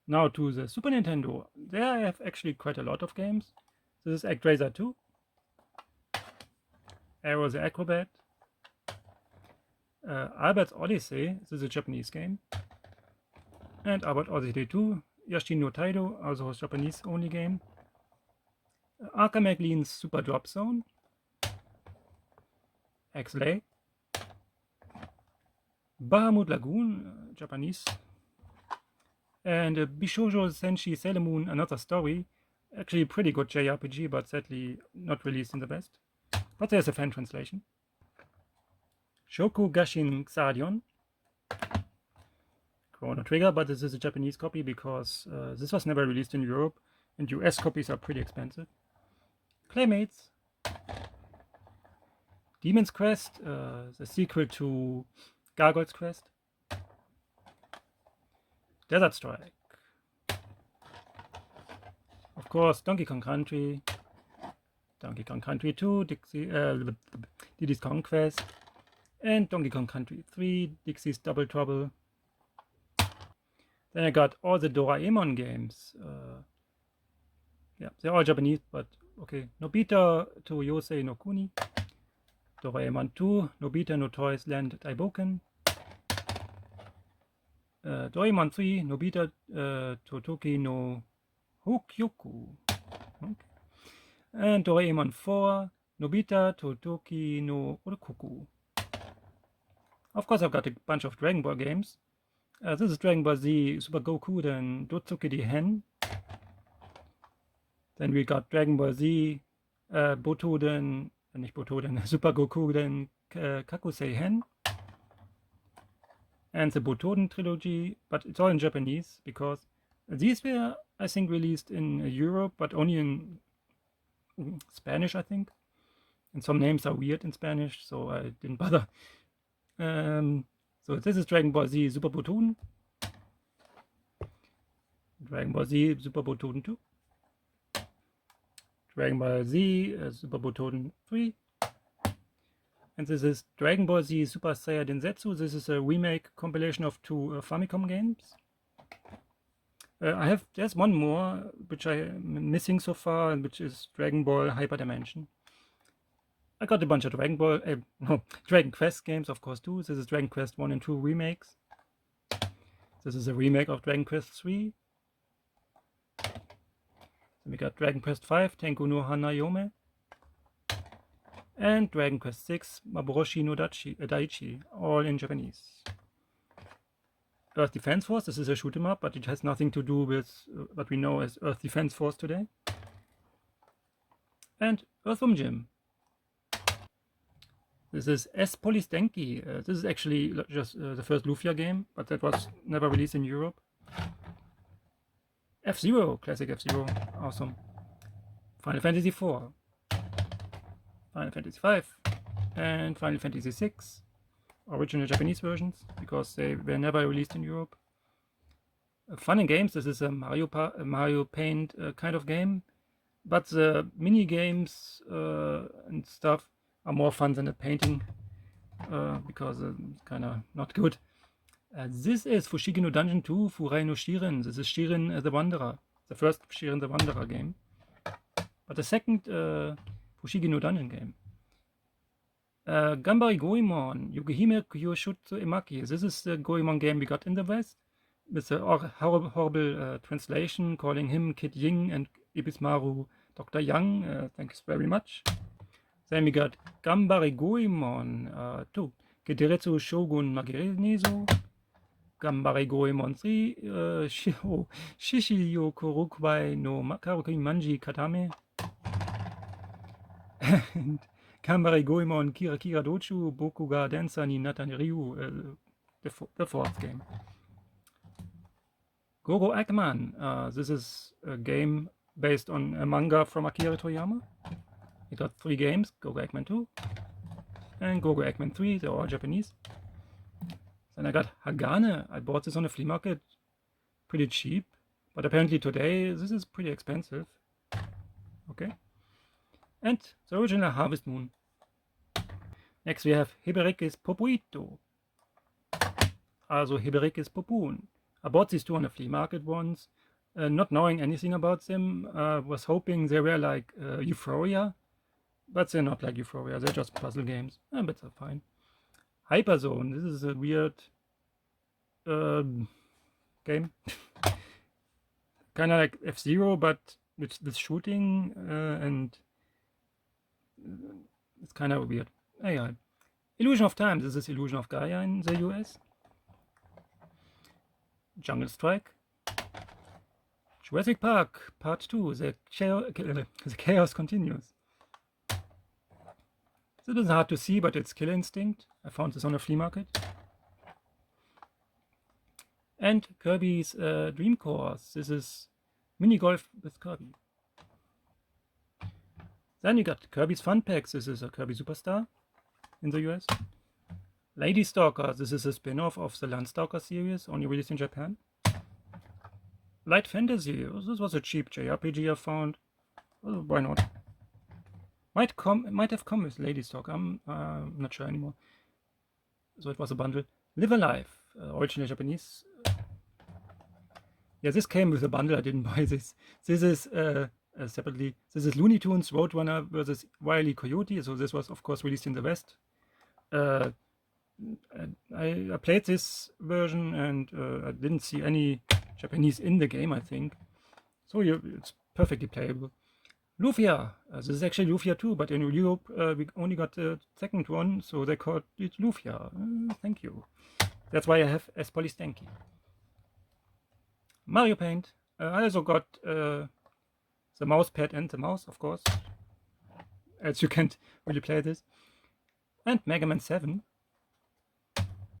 Now to the Super Nintendo. There I have actually quite a lot of games. This is ActRaiser 2, Aero the Acro-Bat, Albert's Odyssey, this is a Japanese game, and Albert Odyssey 2, Jashin no Taidou, also a Japanese only game, MacLean's Super Dropzone, Axelay, Bahamut Lagoon, Japanese, and Bishoujo Senshi Sailor Moon Another Story, actually a pretty good JRPG, but sadly not released in the West, but there's a fan translation. Choukou Gasshin Xardion, Chrono Trigger, but this is a Japanese copy because this was never released in Europe, and US copies are pretty expensive. Claymates, Demon's Crest, the sequel to Gargoyle's Crest, Desert Strike, of course Donkey Kong Country, Donkey Kong Country 2, Diddy's Conquest, and Donkey Kong Country 3, Dixie's Double Trouble. Then I got all the Doraemon games. Yeah, they're all Japanese, but okay. Nobita to Yosei no Kuni, Doraemon 2, Nobita no Toys Land Daiboken, Doraemon 3, Nobita Totoki no Hokyoku, okay. And Doraemon 4, Nobita Totoki no Orokoku. Of course, I've got a bunch of Dragon Ball games. This is Dragon Ball Z Super Goku, then Dotsuki Hen. Then we got Dragon Ball Z Botoden, nicht Botoden, Super Goku, then Kakusei Hen. And the Botoden trilogy, but it's all in Japanese because these were, I think, released in Europe, but only in Spanish, I think. And some names are weird in Spanish, so I didn't bother. So this is Dragon Ball Z Super Botoden, Dragon Ball Z Super Botoden 2, Dragon Ball Z Super Botoden 3, and this is Dragon Ball Z Super Saiyajin Zetsu. This is a remake compilation of two Famicom games. There's one more which I am missing so far, which is Dragon Ball Hyper Dimension. I got a bunch of Dragon Quest games, of course, too. This is Dragon Quest 1 and 2 remakes. This is a remake of Dragon Quest 3. Then we got Dragon Quest 5, Tenku no Hanayome. And Dragon Quest 6, Maboroshi no Daichi, all in Japanese. Earth Defense Force, this is a shoot 'em up, but it has nothing to do with what we know as Earth Defense Force today. And Earthworm Jim. This is S. Police Denki. This is actually just the first Lufia game, but that was never released in Europe. F-Zero, classic F-Zero, awesome. Final Fantasy IV, Final Fantasy V, and Final Fantasy VI, original Japanese versions, because they were never released in Europe. Fun and Games, this is a Mario Paint kind of game, but the mini games and stuff are more fun than the painting, because it's kind of not good. This is Fushigi no Dungeon 2 Furai no Shiren. This is Shiren the Wanderer, the first Shiren the Wanderer game, but the second Fushigi no Dungeon game. Gambari Goemon Yugihime Kyoshutsu Emaki. This is the Goemon game we got in the West, with a horrible translation calling him Kid Ying and Ibismaru Dr. Young. Thanks very much. Then we got Gambari Goemon 2, Kederetsu Shogun Magirenezo, Gambari Goemon 3, Shishiyo Korukwai no Karuki Manji Katame, and Gambari Goemon Kira Kira Dochu Bokuga Dancer ni Natani Ryu, the fourth game. Goro Eggman, this is a game based on a manga from Akira Toriyama. We got 3 games, Goro Eggman 2 and Goro Eggman 3, they're all Japanese. Then I got Hagane. I bought this on a flea market, pretty cheap, but apparently today this is pretty expensive. Okay. And the original Harvest Moon. Next we have Heberekes Popuito, also Heberekes Popun, I bought these two on a flea market once, not knowing anything about them. Was hoping they were like Euphoria, but they're not like Euphoria. They're just puzzle games, but they're fine. Hyperzone. This is a weird game, kind of like F-Zero, but with shooting, and it's kind of weird. Anyway, Illusion of Time. This is Illusion of Gaia in the US. Jungle Strike. Jurassic Park Part 2. The chaos continues. This is hard to see, but it's Killer Instinct. I found this on a flea market. And Kirby's Dream Course. This is mini golf with Kirby. Then you got Kirby's Fun Packs. This is a Kirby Superstar in the US. Lady Stalker. This is a spin-off of the Landstalker series, only released in Japan. Light Fantasy. This was a cheap JRPG I found. Well, why not? Might have come with Lady Stalker. I'm not sure anymore. So it was a bundle. Live Alive. Original Japanese. Yeah, this came with a bundle. I didn't buy this. This is separately. This is Looney Tunes Roadrunner versus Wile E. Coyote. So this was, of course, released in the West. I played this version and I didn't see any Japanese in the game, I think. So it's perfectly playable. Lufia. This is actually Lufia 2, but in Europe we only got the second one, so they called it Lufia. Thank you. That's why I have S. Polystanky. Mario Paint. I also got the mouse pad and the mouse, of course, as you can't really play this. And Mega Man 7.